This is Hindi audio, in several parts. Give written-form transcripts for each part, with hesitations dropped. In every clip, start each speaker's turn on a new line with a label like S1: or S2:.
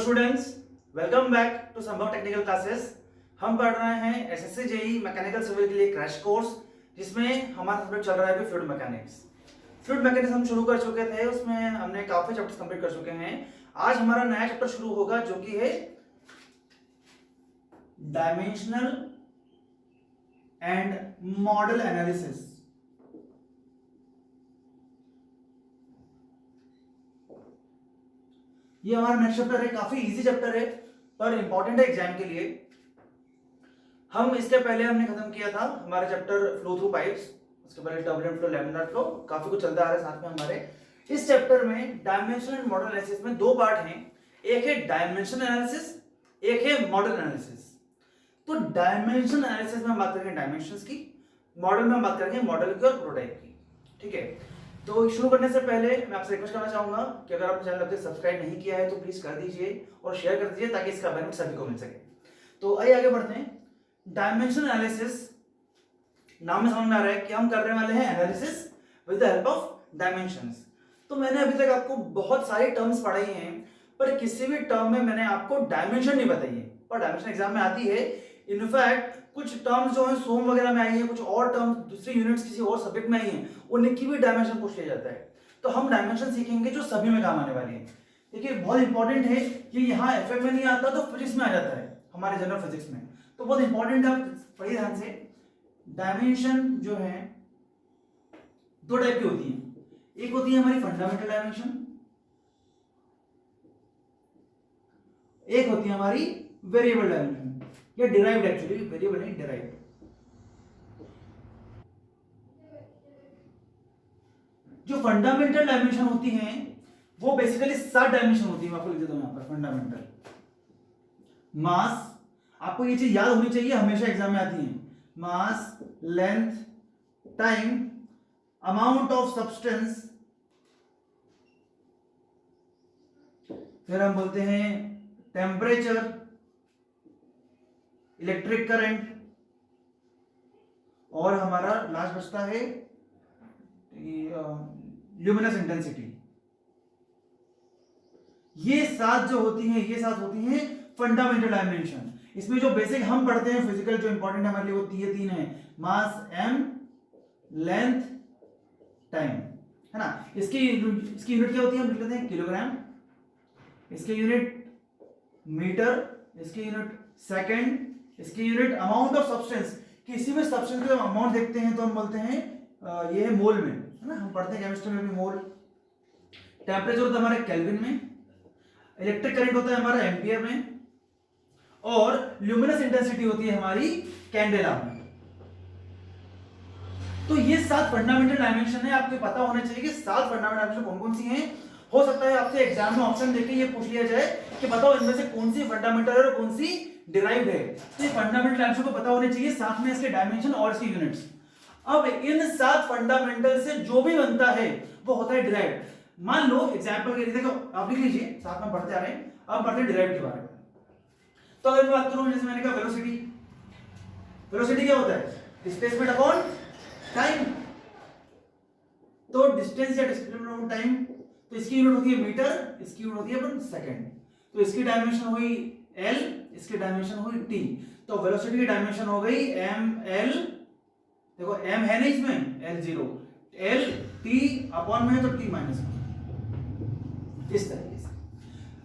S1: स्टूडेंट्स, वेलकम बैक टू संभव टेक्निकल क्लासेस। हम पढ़ रहे हैं एसएससी जेईई मैकेनिकल सिविल के लिए क्रैश कोर्स, जिसमें हमारा सब्जेक्ट चल रहा है फ्लूइड मैकेनिक्स। फ्लूइड मैकेनिक्स हम शुरू कर चुके थे, उसमें हमने काफी चैप्टर्स कंप्लीट कर चुके हैं। आज हमारा नया चैप्टर शुरू होगा जो कि है डायमेंशनल एंड मॉडल एनालिसिस। ये हमारा नेक्स्ट चैप्टर है, काफी इजी चैप्टर है पर इंपॉर्टेंट है एग्जाम के लिए। हम इसके पहले हमने खत्म किया था हमारा चैप्टर फ्लो थ्रू पाइप्स, उसके पहले टर्बुलेंट फ्लो, लैमिनार फ्लो, काफी कुछ चलता आ रहा है साथ में हमारे। इस चैप्टर में डायमेंशनल एंड मॉडल एनालिसिस में दो पार्ट हैं, एक है डायमेंशन एनालिसिस, एक है मॉडल एनालिसिस। तो डायमेंशन एनालिसिस में हम बात करेंगे डायमेंशंस की, मॉडल में हम बात करेंगे मॉडल की और प्रोटोटाइप की। ठीक है, तो शुरू करने से पहले मैं आपसे रिक्वेस्ट करना चाहूंगा कि अगर आपने चैनल अभी सब्सक्राइब नहीं किया है तो प्लीज कर दीजिए और शेयर कर दीजिए ताकि इसका बेनिफिट सभी को मिल सके। तो आइए आगे बढ़ते हैं। डायमेंशन एनालिसिस, नाम में समझ में आ रहा है कि हम करने वाले हैं analysis with the help of dimensions. तो मैंने अभी तक आपको बहुत सारी टर्म्स पढ़ाई हैं, पर किसी भी टर्म में मैंने आपको डायमेंशन नहीं बताई है, और डायमेंशन एग्जाम में आती है। इनफैक्ट कुछ टर्म्स जो है सोम वगैरह में आई है, कुछ और टर्म्स दूसरी यूनिट्स किसी और सब्जेक्ट में आई है, उनकी भी डायमेंशन पूछ लिया जाता है। तो हम डायमेंशन सीखेंगे जो सभी में काम आने वाली है। देखिए बहुत इंपॉर्टेंट है कि यहाँ एफए में नहीं आता तो फिजिक्स में आ जाता है, हमारे जनरल फिजिक्स में। तो बहुत इंपॉर्टेंट है, आप पढ़िए ध्यान से। डायमेंशन जो है दो टाइप की होती है, एक होती है हमारी फंडामेंटल डायमेंशन, एक होती है हमारी वेरिएबल डायमेंशन या डिराइव्ड, एक्चुअली वेरिएबल नहीं डिराइव्ड। जो फंडामेंटल डायमेंशन होती हैं वो बेसिकली 7 डायमेंशन होती है। मैं आपको लिख देता हूं यहां पर फंडामेंटल। मास, आपको ये चीज याद होनी चाहिए, हमेशा एग्जाम में आती है। Mass, length, time, amount of substance, फिर हम बोलते हैं टेम्परेचर, इलेक्ट्रिक करंट, और हमारा लास्ट बचता है ल्यूमिनस इंटेंसिटी। ये 7 जो होती हैं, ये 7 होती हैं फंडामेंटल डायमेंशन। इसमें जो बेसिक हम पढ़ते हैं फिजिकल, जो इंपॉर्टेंट हमारे लिए, वो ये 3 है। मास m, लेंथ, टाइम, है ना। इसकी यूनिट क्या होती है, हम लिख लेते हैं किलोग्राम, इसकी यूनिट मीटर, इसकी यूनिट सेकंड, इसकी यूनिट अमाउंट ऑफ सब्सटेंस। किसी भी सब्सटेंस का अमाउंट देखते हैं तो हम बोलते हैं ये है मोल में, है ना। हम पढ़ते हैं केमिस्ट्री में भी मोल। टेम्परेचर होता है हमारे केल्विन में, इलेक्ट्रिक करंट होता है हमारा एम्पियर में, और ल्यूमिनस इंटेंसिटी होती है हमारी कैंडेला में। तो ये 7 फंडामेंटल डायमेंशन है, आपको पता होना चाहिए कि 7 फंडामेंटल डायमेंशन कौन कौन सी हैं। हो सकता है आपसे एग्जाम में ऑप्शन देके ये पूछ लिया जाए कि बताओ इनमें से कौन सी फंडामेंटल है और कौन सी डिराइव्ड है। तो ये फंडामेंटल डायमेंशन को पता होने चाहिए, साथ में इसके डायमेंशन और इसकी यूनिट्स। अब इन 7 फंडामेंटल से जो भी बनता है वो होता है डिराइव्ड। मान लो एग्जांपल के लिए, देखो आप लिख लीजिए, साथ में पढ़ते आ रहे हैं। अब पढ़ते हैं डिराइव्ड के बारे में। तो अगर मैं बात करूं, जैसे मैंने कहा वेलोसिटी, वेलोसिटी क्या होता है, डिस्प्लेसमेंट अपॉन टाइम। तो डिस्टेंस या डिस्प्लेसमेंट अपॉन टाइम, तो इसकी यूनिट होती है मीटर, इसकी यूनिट होती है अपन सेकंड। तो इसकी डायमेंशन हुई l, इसकी डायमेंशन हुई t। तो वेलोसिटी की डायमेंशन हो गई m l, देखो m है ना इसमें, l0, l t अपॉन में है तो t माइनस में, इस तरीके से।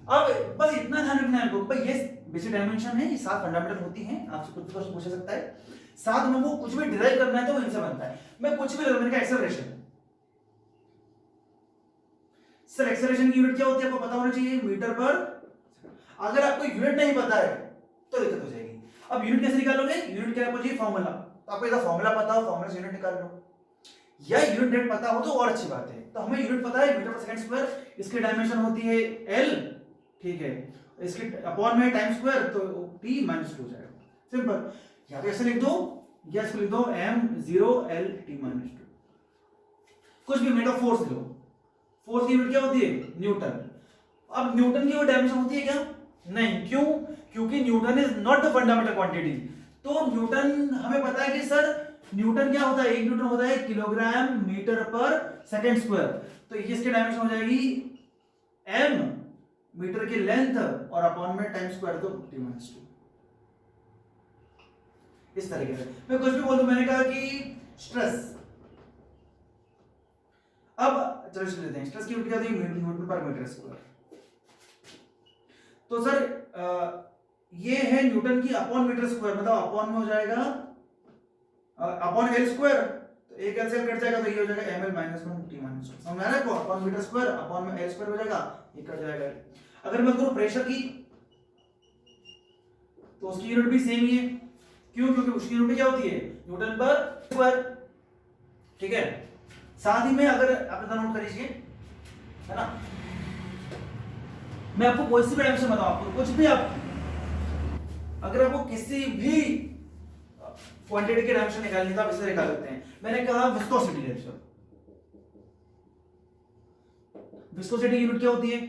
S1: अब बस इतना ध्यान रखना है भाई, ये बेसिक डायमेंशन है, ये 7 फंडामेंटल होती हैं। आपसे कुछ क्वेश्चन पूछ सकता है, साथ में वो कुछ भी डिराइव करना है तो वो इनसे बनता है। मैं कुछ भी मैंने कहा एक्सेलरेशन, सर एक्सेलरेशन की यूनिट क्या होती है आपको पता होना चाहिए, मीटर पर। अगर आपको यूनिट नहीं पता है तो दिक्कत हो जाएगी। अब यूनिट कैसे निकालोगे, यूनिट क्या आपको चाहिए, फॉर्मूला। तो आपको यदि फॉर्मूला पता हो, फॉर्मूला से यूनिट निकाल लो, या यूनिट डेट पता हो तो और अच्छी बात है। तो हमें यूनिट पता है मीटर पर सेकंड स्क्वायर, इसकी डायमेंशन होती है l, ठीक है, इसके अपॉन में टाइम स्क्वायर, तो t -2 हो जाएगा, सिंपल। या तो ऐसे लिख दो, या इसको लिख दो m0 l t -2, कुछ भी unit of force low. Force की यूनिट क्या होती है, न्यूटन। अब न्यूटन की वो डायमेंशन होती है क्या, नहीं, क्यों, क्योंकि Newton is not the fundamental quantity. तो न्यूटन हमें पता है कि सर न्यूटन क्या होता है, 1 न्यूटन होता है किलोग्राम मीटर पर सेकंड स्क्वायर। तो इसकी डायमेंशन हो जाएगी m मीटर की लेंथ और अपॉन में टाइम स्क्वायर तो t-2। इस तरीके से मैं कुछ भी बोल दूं, मैंने कहा कि स्ट्रेस, अब चलो इसको लेते हैं, स्ट्रेस की यूनिट क्या होती है, न्यूटन पर मीटर स्क्वायर। तो सर ये है न्यूटन की अपॉन मीटर स्क्वायर, मतलब अपॉन में हो जाएगा अपॉन एल स्क्वायर, तो एक एल से कट जाएगा तो ये हो जाएगा ml माइनस 1 t माइनस 2। समझ आ रहा है? अपॉन मीटर स्क्वायर अपॉन में एल स्क्वायर हो जाएगा, ये कट जाएगा। अगर मैं करूं प्रेशर की तो उसकी यूनिट भी सेम ही है, क्यों? क्योंकि उसकी यूनिट क्या होती है, न्यूटन पर स्क्वायर। ठीक है, साथ ही में अगर आप नोट कर लीजिए, है ना, मैं आपको कोई सी भी डायमेंशन बताऊं, आपको कुछ भी, आप अगर आपको किसी भी क्वांटिटी की डायमेंशन निकालनी तो आप इसे निकाल सकते हैं। मैंने कहा विस्कोसिटी है, विस्कोसिटी यूनिट क्या होती है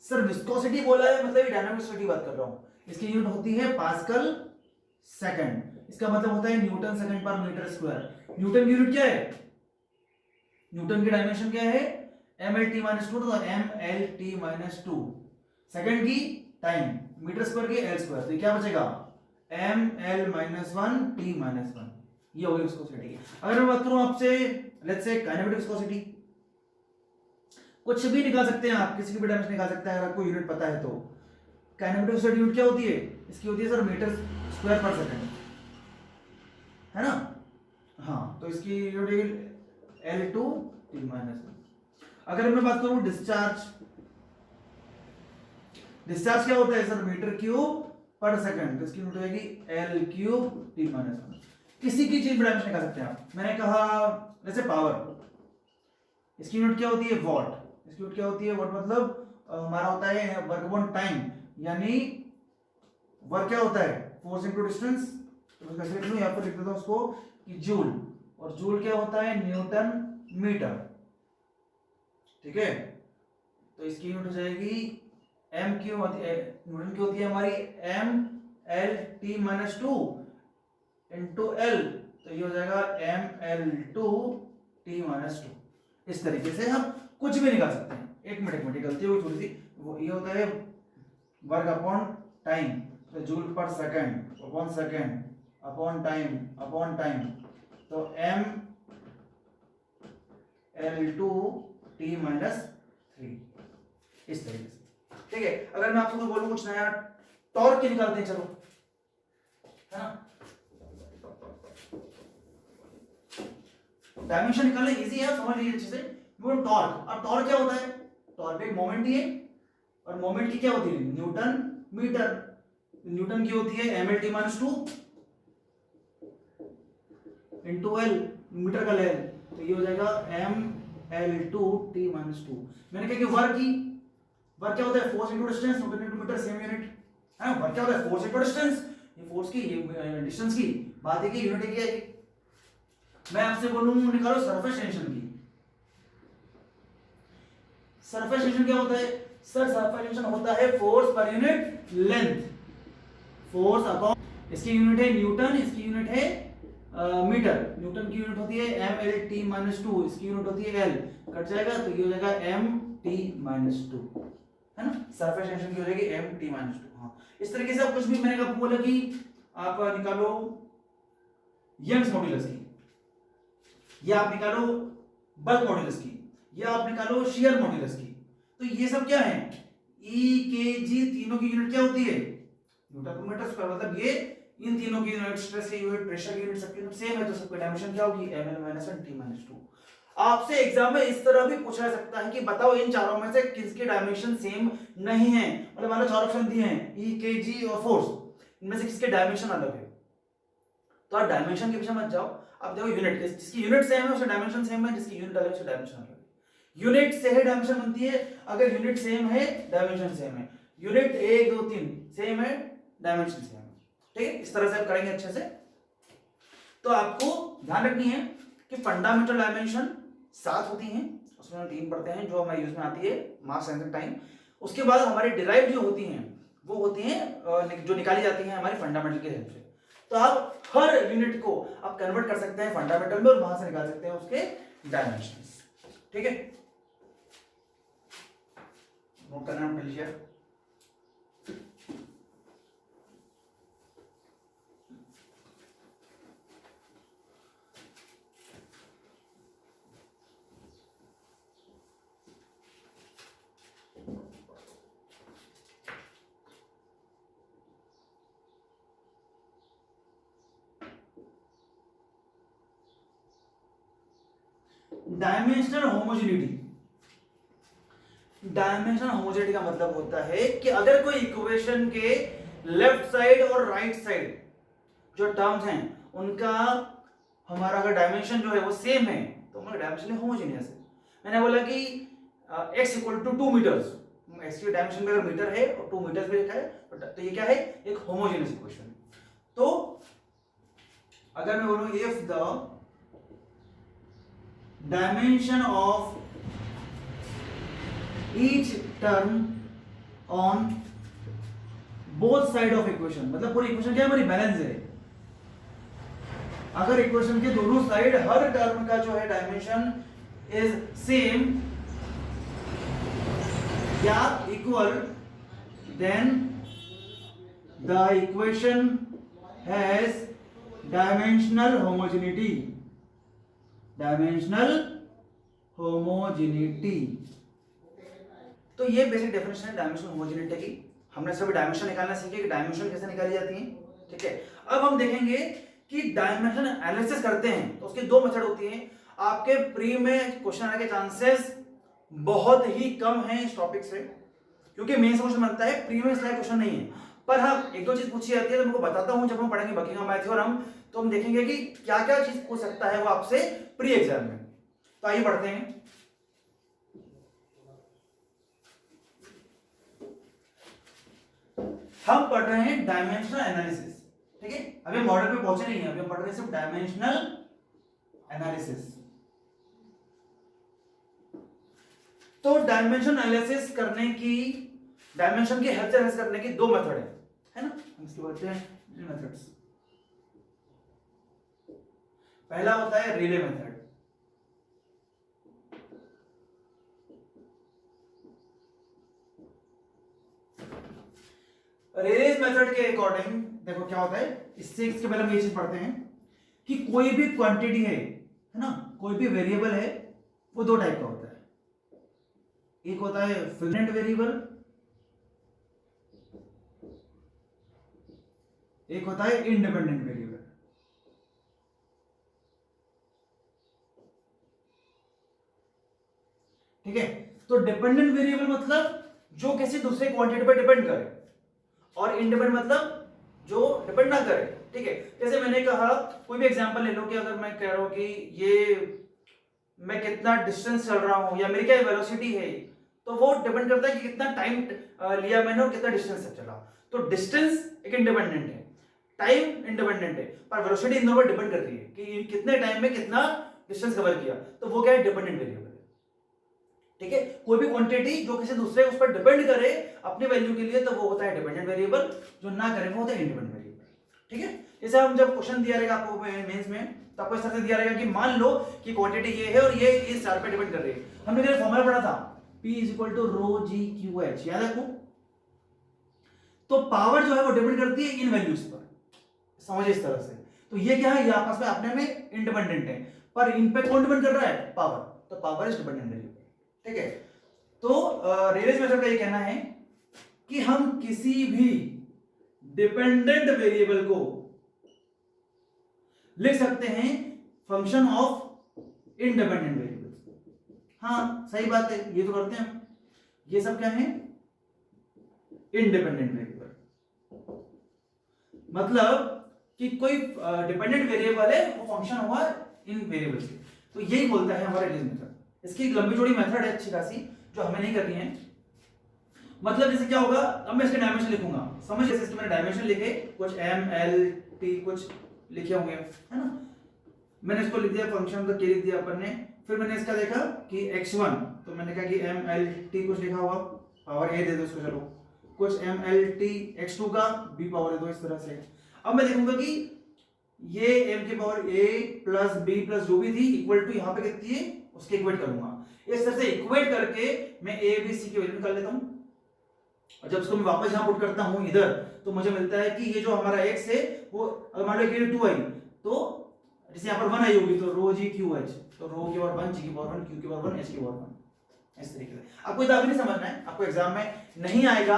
S1: सर? विस्कोसिटी बोला है मतलब डायनामिक विस्कोसिटी बात कर रहा हूं, इसकी यूनिट होती है पास्कल सेकंड। इसका मतलब होता है न्यूटन सेकंड पर मीटर स्क्वायर। न्यूटन की यूनिट क्या है, न्यूटन की डायमेंशन क्या है, mlt-2, तो mlt-2। सेकंड की टाइम, मीटर स्क्वायर की एल स्क्वायर, तो क्या बचेगा ml-1 t-1। ये होगी विस्कोसिटी। अगर मैं बात करूं आपसे लेट्स से काइनेमेटिक विस्कोसिटी, कुछ भी निकाल सकते हैं आप, किसी की भी डायमेंशन निकाल सकते हैं अगर आपको यूनिट पता है तो। काइनेमेटिक विस्कोसिटी यूनिट क्या होती है, इसकी होती है सर मीटर स्क्वायर पर सेकंड, है ना। हाँ, तो इसकी यूनिट L2 t-1। अगर मैं बात करूं डिस्चार्ज, डिस्चार्ज क्या होता है सर, मीटर क्यूब पर सेकंड, तो इसकी यूनिट होगी L क्यूब t-1। किसी की चीज डायमेंशन निकाल सकते हैं आप। मैंने कहा जैसे पावर, इसकी यूनिट क्या होती है वॉट, इसकी यूनिट क्या होती है वॉट, मतलब हमारा होता है वर्क अपॉन टाइम, यानी वर्क क्या होता है फोर्स इनटू डिस्टेंस, तो मैं कैसे लिख लूं, यहां पर लिख देता हूं उसको कि जूल, और जूल क्या होता है न्यूटन मीटर। ठीक है, तो इसकी यूनिट हो जाएगी m क्यू, न्यूटन की होती है हमारी ml-t-2 इंटू एल, तो ये हो जाएगा ml2 t-2। इस तरीके से हम कुछ भी निकाल सकते हैं। एक मिनट गलती होगी थोड़ी सी, वो ये होता है वर्क अपॉन टाइम, तो जूल पर सेकंड अपॉन टाइम, तो ml2 t-3, इस तरीके से। ठीक है, अगर मैं आपको बोलूं कुछ नया, टॉर्क की निकालते हैं, चलो, है ना। डायमेंशन निकालना इजी है, समझ लीजिए अच्छे से। टॉर्क, अब टॉर्क क्या होता है, टॉर्क एक मोमेंट ही है, और मोमेंट की क्या होती है न्यूटन मीटर, न्यूटन की होती है ml-2 इंटू एल, मीटर का लेंथ, तो ये हो जाएगा ml2 t-2। मैंने कहा कि वर्क की, वर्क क्या होता है force into distance, newton into metre, same unit है ना। वर्क क्या होता है फोर्स इनटू डिस्टेंस, ये फोर्स की, ये डिस्टेंस की बात है कि यूनिट क्या है। मैं आपसे बोलूं निकालो सरफेस टेंशन की, सरफेस टेंशन क्या होता है सर, सरफेस टेंशन होता है force per unit length, force upon, इसकी यूनिट है न्यूटन, इसकी यूनिट है मीटर, न्यूटन की यूनिट होती है ml-t-2, इसकी यूनिट होती है एल, कट जाएगा तो ये हो जाएगा mt-2, है ना। सरफेस टेंशन की हो जाएगी mt-2। हाँ, इस तरीके से आप कुछ भी, मैंने आपको बोला कि आप निकालो यंग्स मॉड्यूलस की, या आप निकालो बल्क मॉड्यूलस की, या आप निकालो शियर मॉड्यूलस की, तो ये सब क्या है E, K, G, तीनों की यूनिट क्या होती है न्यूटन पर मीटर स्क्वायर, मतलब ये इन तीनों की यूनिट, स्ट्रेस की यूनिट, प्रेशर की यूनिट, सबकी यूनिट सेम है, तो सबकी डायमेंशन क्या होगी ml-1 t-2। आपसे एग्जाम में इस तरह भी पूछा जा सकता है कि बताओ इन चारों में से किसकी डायमेंशन सेम नहीं है, मतलब मैंने चार ऑप्शन दिए हैं E, K, G और फोर्स, इनमें से किसके डायमेंशन अलग है, तो आप डायमेंशन के पीछे मत जाओ, आप देखो यूनिट, जिसकी यूनिट सेम है उसका डायमेंशन सेम है, जिसकी यूनिट अलग है उसका डायमेंशन अलग है। यूनिट से है डायमेंशन बनती है, अगर यूनिट सेम है डायमेंशन सेम है, यूनिट 1 2 3 सेम है डायमेंशन सेम है। ठीक है, इस तरह से आप करेंगे अच्छे से। तो आपको ध्यान रखनी है कि फंडामेंटल डायमेंशन 7 होती हैं, उसमें हम 3 पढ़ते हैं जो हमारे यूज में आती है मास एंड टाइम। उसके बाद हमारे डिराइव जो होती हैं वो होती हैं जो निकाली जाती हैं हमारी फंडामेंटल के हेल्प से। तो आप हर यूनिट को आप कन्वर्ट कर सकते हैं फंडामेंटल में और वहां से निकाल सकते हैं उसके डायमेंशंस। ठीक है, नोट करना लीजिए। Dimensional homogeneity. डायमेंशनल होमोजेनिटी का मतलब होता है कि अगर कोई इक्वेशन के लेफ्ट साइड और राइट साइड जो टर्म्स हैं उनका हमारा अगर डायमेंशन जो है वो सेम है तो हमारा डायमेंशन होमोजेनियस है। मैंने बोला कि x equal to 2 metres, x की डायमेंशन में अगर मीटर है और 2 मीटर्स भी लिखा है तो ये क्या है, एक होमोजेनियस इक्वेशन। तो अगर मैं बोलूं if the dimension of each term on both side of equation, मतलब पूरी इक्वेशन क्या हमारी बैलेंस है। अगर इक्वेशन के दोनों साइड हर टर्म का जो है डायमेंशन इज सेम या equal, then the equation has dimensional homogeneity. Dimensional homogeneity, तो ये बेसिक डेफिनेशन है डायमेंशनल होमोजेनिटी की। हमने सभी डायमेंशन निकालना सीखे कि डायमेंशन कैसे निकाली जाती है, ठीक है। अब हम देखेंगे कि डायमेंशन एनालिसिस करते हैं तो उसकी दो मेथड होती हैं। आपके प्री में क्वेश्चन आने के चांसेस बहुत ही कम हैं इस टॉपिक से, क्योंकि मेन क्वेश्चन बनता है, प्री में इसलिए क्वेश्चन नहीं है। पर हाँ, एक दो चीज पूछी जाती है तो मैं बताता हूं जब हम पढ़ेंगे बकिंघम मैथ्योरम, तो हम देखेंगे कि क्या क्या चीज पूछ सकता है वो आपसे प्री एग्जाम में। तो आइए पढ़ते हैं। हम पढ़ रहे हैं डायमेंशनल एनालिसिस, ठीक है। अभी मॉडल पे पहुंचे नहीं है, अभी हम पढ़ रहे हैं सिर्फ डायमेंशनल एनालिसिस। तो डायमेंशन एनालिसिस करने की, डायमेंशन की हेल्प से एनालिसिस करने की दो मेथड है ना। हम इसको बोलते हैं मेथड्स। पहला होता है रिले मेथड। रेलेस मेथड के अकॉर्डिंग देखो क्या होता है, इससे इसके पहले हम ये चीज पढ़ते हैं कि कोई भी क्वांटिटी है ना, कोई भी वेरिएबल है, वो दो टाइप का होता है। एक होता है फिक्सेंट वेरिएबल, एक होता है इंडिपेंडेंट वेरिएबल। ठीक है, तो डिपेंडेंट वेरिएबल मतलब जो किसी दूसरे क्वांटिटी पर डिपेंड करे, और इंडिपेंडेंट मतलब जो डिपेंड ना करे। ठीक है, जैसे मैंने कहा, कोई भी एग्जांपल ले लो कि अगर मैं कह रहा हूं कि ये मैं कितना डिस्टेंस चल रहा हूं या मेरी क्या वेलोसिटी है, तो वो डिपेंड करता है कि कितना टाइम लिया मैंने और कितना डिस्टेंस तक चला। तो डिस्टेंस एक इंडिपेंडेंट है, टाइम इंडिपेंडेंट है, पर वेलोसिटी इन दोनों पर डिपेंड करती है कि कितने टाइम में कितना डिस्टेंस कवर किया, तो वो क्या है, डिपेंडेंट वेरिएबल है। ठीक है, कोई भी क्वांटिटी जो किसी दूसरे उस पर डिपेंड करे अपनी वैल्यू के लिए, तो वो होता है डिपेंडेंट वेरिएबल, जो ना करे वो होता है इंडिपेंडेंट वेरिएबल। ठीक है, जैसे हम जब क्वेश्चन दिया रहेगा आपको मेंस में, तो आपको इस तरह से दिया रहेगा कि मान लो कि क्वांटिटी ये है और ये इस स्टार पे डिपेंड कर रही है। हमने क्या फॉर्मूला पढ़ा था, P = ρ/g/Q/h, याद है आपको। तो पावर जो है वो डिपेंड करती है इन वैल्यूज पर, समझिए इस तरह से। तो ये क्या है, ये आपस में अपने में इंडिपेंडेंट है, पर इन पे कौन डिपेंड कर रहा है, पावर। तो पावर इज डिपेंडेंट वेरिएबल। ठीक है, तो रेलेस मेथड का ये कहना है कि हम किसी भी डिपेंडेंट वेरिएबल को लिख सकते हैं फंक्शन ऑफ इंडिपेंडेंट वेरिएबल। हाँ सही बात है, ये तो करते हैं हम। ये सब क्या है, इंडिपेंडेंट वेरिएबल, मतलब कि कोई डिपेंडेंट वेरिएबल है, वो फंक्शन हुआ इन वेरिएबल से। तो यही बोलता है हमारा रेलेस मेथड। इसकी एक लंबी चौड़ी मेथड है अच्छी खासी, जो हमें नहीं करनी है। मतलब जैसे क्या होगा, अब मैं इसके डायमेंशन लिखूंगा, समझ, जैसे इसके मैंने डायमेंशन लिखे, कुछ m l t कुछ लिखे होंगे, है ना। मैंने इसको लिख दिया, फंक्शन का के लिख दिया अपन ने। फिर मैंने इसका देखा कि x1, तो मैंने कहा कि m l t कुछ लिखा हुआ, पावर a दे दो इसको, चलो कुछ m l t x2 का b पावर दे दो, इस तरह से। अब मैं देखूंगा कि ये m की power a plus b plus जो भी थी इक्वल टू यहाँ पे कितनी है, उसके इक्वेट करूंगा। इस तरह से इक्वेट करके मैं a b c की वैल्यू निकाल लेता हूं, और जब इसको मैं वापस यहां पुट करता हूं इधर, तो मुझे मिलता है कि ये जो हमारा x है वो, अगर मान लो कि 2 आई, तो जैसे यहां पर 1 आई होगी, तो ρ/g/Q/h, तो ρ की पावर 1, g की पावर 1, q की पावर 1, h की पावर 1। इस तरीके से आपको इतना भी नहीं समझना है, आपको एग्जाम में नहीं आएगा,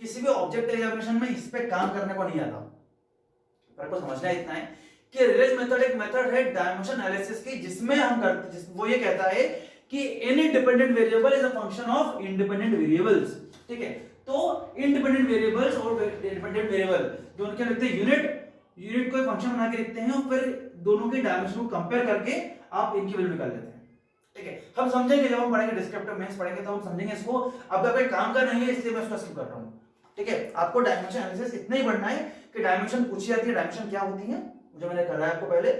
S1: किसी भी ऑब्जेक्ट एग्जामिनेशन में इस पे काम करने को नहीं आता। पर आपको समझना इतना है कि रिलेज मेथड एक मेथड है डायमेंशन एनालिसिस की, जिसमें हम करते वो ये कहता है कि any dependent variable is a function of independent variables. ठीक है, तो इंडिपेंडेंट वेरिएबल्स और डिपेंडेंट वेरिएबल दोनों क्या लिखते हैं, यूनिट को एक फंक्शन बना के लिखते हैं और फिर दोनों के डायमेंशन को कंपेयर करके आप इनकी वैल्यू निकाल लेते हैं। ठीक है, हम समझेंगे जब हम पढ़ेंगे डिस्क्रिप्टिव मीन्स पढ़ेंगे तो हम समझेंगे इसको। अब कोई काम का नहीं है इसलिए मैं इसको स्किप कर रहा हूं। ठीक है, आपको डायमेंशन एनालिसिस इतना ही पढ़ना है कि डायमेंशन पूछी जाती है, डायमेंशन क्या होती है, जो मैंने करा है आपको पहले।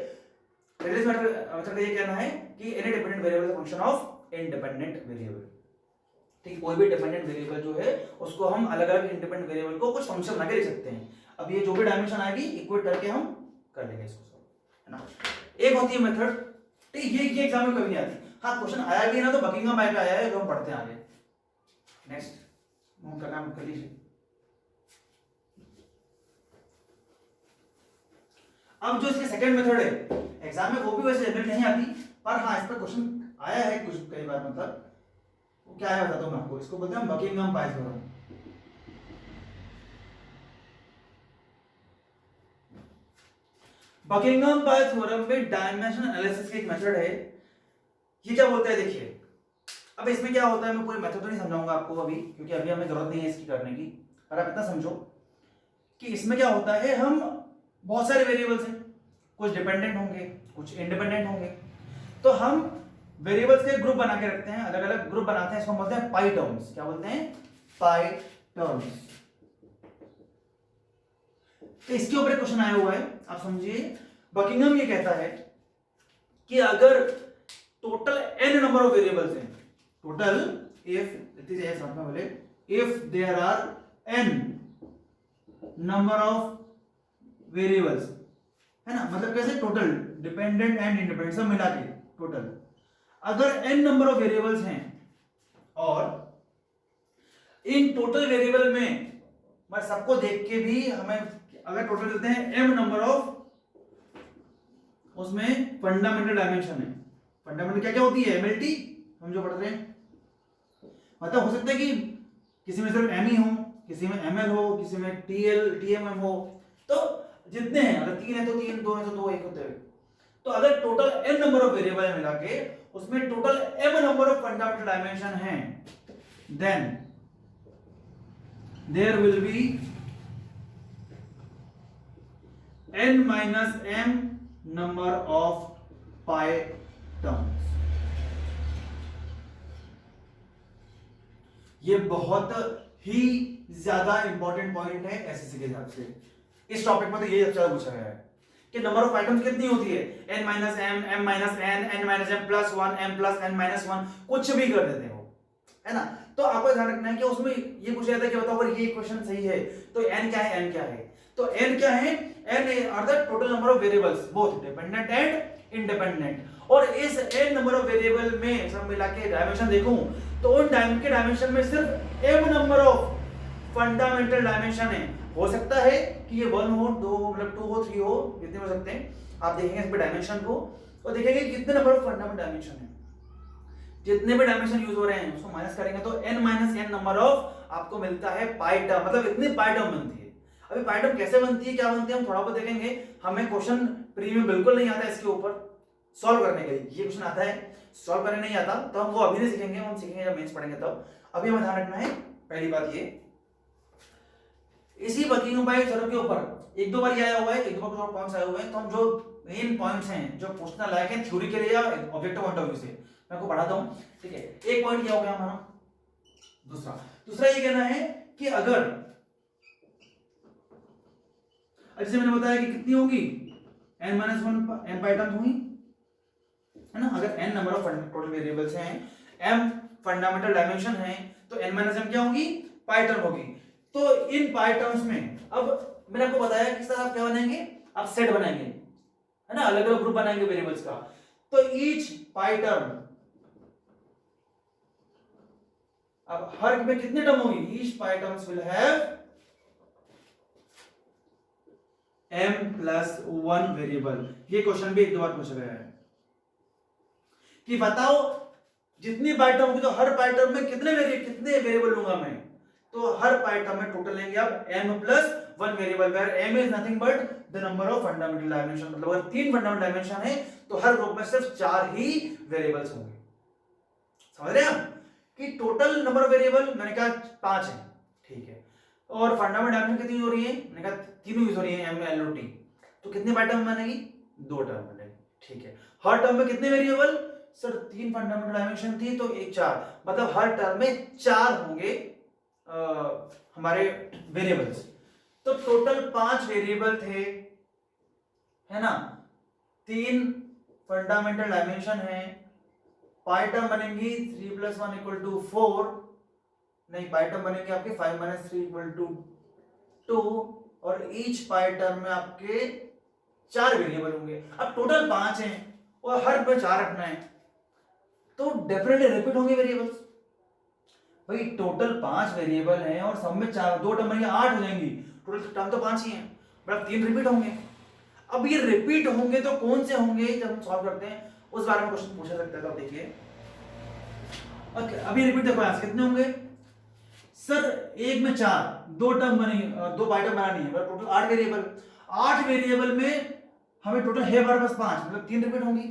S1: रिलेज मेथड ये कहना है कि any dependent variable is a function of independent variable. ठीक, कोई भी डिपेंडेंट वेरिएबल जो है उसको हम अलग अलग इंडिपेंडेंट वेरिएबल को कुछ फंक्शन बना के लिख सकते हैं। अब ये जो भी डायमेंशन आएगी इक्वेट करके हम कर लेंगे इसको, है ना। एक होती है मेथड, ठीक, ये एग्जाम में कभी नहीं आती। हाँ, क्वेश्चन आया भी है ना तो बकिंगम बाय पे आया है, जो हम पढ़ते हैं आगे। नेक्स्ट मूव करना हम कर लीजिए। अब जो इसके सेकंड मेथड है, एग्जाम में वो भी वैसे जनरल नहीं आती, पर हाँ इस पर क्वेश्चन आया है कुछ कई बार। मतलब वो क्या है बताता हूं मैं आपको, इसको बोलते हैं बकिंगम पाई थ्योरम। बकिंगम पाई थ्योरम में डायमेंशन एनालिसिस की एक मेथड है। ये क्या बोलता है देखिए, अब इसमें क्या होता है, मैं पूरी मेथड तो नहीं समझाऊंगा आपको अभी, क्योंकि अभी हमें जरूरत नहीं है इसकी करने की, पर आप इतना समझो कि इसमें क्या होता है, हम बहुत सारे वेरिएबल्स हैं, कुछ डिपेंडेंट होंगे कुछ इंडिपेंडेंट होंगे, तो हम वेरिएबल्स के ग्रुप बना के रखते हैं, अलग अलग ग्रुप बनाते हैं, इसको बोलते हैं पाई टर्म्स। क्या बोलते हैं, पाई टर्म्स। तो इसके ऊपर क्वेश्चन आया हुआ है, आप समझिए। बकिंगम ये कहता है कि अगर total n number of variables हैं, total if there are n number of variables, है ना, मतलब कैसे, टोटल डिपेंडेंट एंड इंडिपेंडेंट सब मिला के टोटल, अगर n नंबर ऑफ वेरिएबल्स हैं और इन टोटल वेरिएबल में मैं सबको देख के भी हमें अगर टोटल देते हैं m नंबर ऑफ, उसमें फंडामेंटल डायमेंशन है। फंडामेंटल क्या क्या होती है, एमएलटी, हम जो पढ़ रहे हैं। मतलब हो सकता है कि किसी में सिर्फ एम ही हो, किसी में एमएल हो, किसी में टीएल टीएमएम हो, तो जितने हैं, अगर 3 है तो 3, 2 है तो 2, 1 होते हुए, तो अगर total n number of variable है मिला के, उसमें total m number of fundamental dimension है, then there will be n minus m number of pi terms. ये बहुत ही ज्यादा इंपॉर्टेंट पॉइंट है एसएससी के हिसाब से। इस टॉपिक में तो ये सबसे ज्यादा पूछा गया है कि नंबर ऑफ आइटम्स कितनी होती है, n minus m, m minus n, n minus m plus 1, m plus n minus 1, कुछ भी कर देते हो, है ना। तो आपको ध्यान रखना है कि उसमें ये पूछा जाता है कि बताओ अगर ये क्वेश्चन सही है तो n क्या है, m क्या है। तो n क्या है, n are the total number of variables both dependent and independent, और इस n नंबर ऑफ वेरिएबल में सब मिला के डायमेंशन देखूं तो उन के डायमेंशन में सिर्फ m number of fundamental dimension है। हो सकता है कि ये 1 हो, 2 मतलब 2 हो, 3 हो, कितने हो सकते हैं। आप देखेंगे इस पे डायमेंशन को और देखेंगे कितने नंबर ऑफ फंडामेंटल डायमेंशन है। जितने भी डायमेंशन यूज हो रहे हैं उसको माइनस करेंगे तो n minus n number of आपको मिलता है पाई टर्म, मतलब इतनी पाई टर्म बनती है। अभी पाई टर्म कैसे बनती है, क्या बनती है, हम थोड़ा बहुत देखेंगे। हमें क्वेश्चन प्री में बिल्कुल नहीं आता इसके ऊपर सॉल्व करने के लिए, ये क्वेश्चन आता है सॉल्व करने नहीं आता तो हम वो अभी नहीं सीखेंगे, हम सीखेंगे जब मेंस पढ़ेंगे तब। अभी हमें ध्यान रखना है पहली बात ये, इसी बकिंगम पाई थ्योरम के ऊपर एक दो बार ये आया हुआ है, एक दो बार पॉइंट्स आए हुए हैं, तो हम जो मेन पॉइंट्स हैं जो पूछना लायक है थ्योरी के लिए या ऑब्जेक्टिव पॉइंट ऑफ व्यू से, मैं आपको पढ़ाता हूं। ठीक है, एक पॉइंट क्या हो गया हमारा, दूसरा ये कहना है कि अगर जैसे मैंने बताया कि कितनी होगी n माइनस 1 m पाई टर्म्स हुई, है ना। अगर n number of total variables हैं, m फंडामेंटल डायमेंशन है, तो n माइनस m क्या होगी, पाई टर्म होगी। तो इन पाई टर्म्स में अब मैंने आपको बताया किस तरह आप क्या बनाएंगे, आप सेट बनाएंगे, है ना, अलग अलग ग्रुप बनाएंगे वेरिएबल्स का। तो ईच पाई टर्म, अब हर में कितने टर्म होगी, each pi terms will have m plus 1 variable. ये क्वेश्चन भी एक दो बार पूछा गया है कि बताओ जितनी पाई टर्म होगी तो हर पाई टर्म में कितने वेरिएबल लूंगा मैं, तो हर पाई टर्म में टोटल लेंगे आप m plus 1 variable, where m is nothing but the number of fundamental dimension. मतलब अगर 3 फंडामेंटल डायमेंशन है तो हर ग्रुप में सिर्फ 4 ही वेरिएबल्स होंगे। समझ रहे हैं आप कि टोटल नंबर ऑफ वेरिएबल मैंने कहा 5 है, ठीक है, और फंडामेंटल डायमेंशन कितनी हो रही है, मैंने कहा तीनों यूज हो रही है, m l और t, तो कितने पाई टर्म बनेगी, 2 टर्म बनेगी, ठीक है। हर टर्म में कितने वेरिएबल, सर 3 फंडामेंटल डायमेंशन थी तो 1 4, मतलब हर टर्म में 4 होंगे हमारे वेरिएबल्स। तो टोटल 5 वेरिएबल थे, है ना, 3 फंडामेंटल डायमेंशन है, पाई टर्म बनेंगी 3 + 1 = 4, नहीं पाई टर्म बनेंगे आपके 5 - 3 = 2, और ईच पाई टर्म में आपके 4 वेरिएबल होंगे। अब टोटल 5 हैं और हर पे 4 रखना है तो डेफिनेटली रिपीट होंगे वेरिएबल्स। भाई टोटल 5 वेरिएबल हैं और सब में 4, 2 टर्म बनेंगे 8 हो जाएंगी, टोटल टर्म तो 5 ही हैं, बट 3 रिपीट होंगे। अब ये रिपीट होंगे तो कौन से होंगे, जब हम सॉल्व करते हैं उस बारे में क्वेश्चन पूछा सकता है। तो आप देखिए ओके, अभी रिपीट देखो यहां से कितने होंगे, सर एक में 4, 2 टर्म बनेंगे, 2 पाई टर्म बनानी है, टोटल 8 वेरिएबल, 8 वेरिएबल में हमें टोटल है हमारे पास 5, मतलब 3 रिपीट होंगी।